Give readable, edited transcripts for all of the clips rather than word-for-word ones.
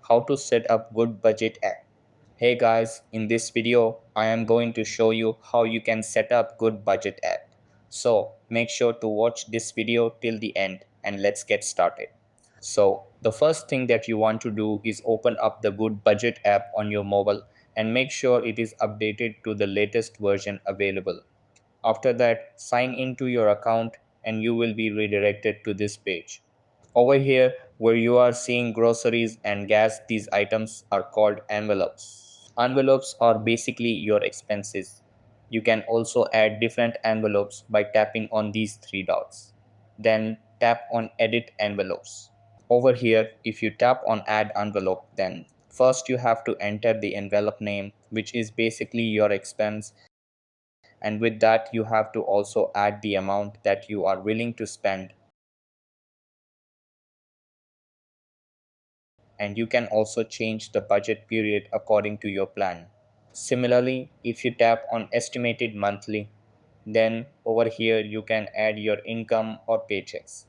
how to set up Goodbudget app. Hey guys, in this video, I am going to show you how you can set up Goodbudget app. So make sure to watch this video till the end and let's get started. So the first thing that you want to do is open up the Goodbudget app on your mobile and make sure it is updated to the latest version available. After that, sign into your account and you will be redirected to this page. Over here, where you are seeing groceries and gas, these items are called envelopes. Envelopes are basically your expenses. You can also add different envelopes by tapping on these three dots. Then tap on Edit Envelopes. Over here, if you tap on Add Envelope, then first you have to enter the envelope name, which is basically your expense, and with that you have to also add the amount that you are willing to spend, and you can also change the budget period according to your plan. Similarly, if you tap on estimated monthly, then over here you can add your income or paychecks.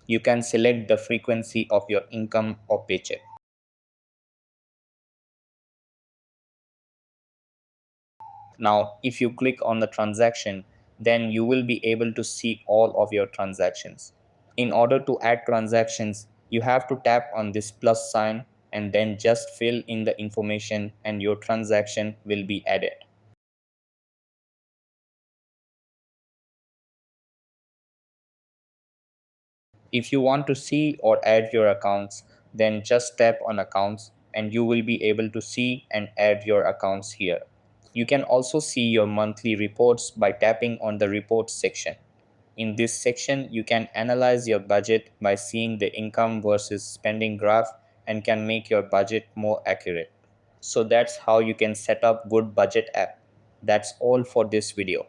You can select the frequency of your income or paycheck. Now, if you click on the transaction, then you will be able to see all of your transactions. In order to add transactions, you have to tap on this plus sign and then just fill in the information and your transaction will be added. If you want to see or add your accounts, then just tap on accounts and you will be able to see and add your accounts here. You can also see your monthly reports by tapping on the reports section. In this section, you can analyze your budget by seeing the income versus spending graph and can make your budget more accurate. So that's how you can set up Goodbudget app. That's all for this video.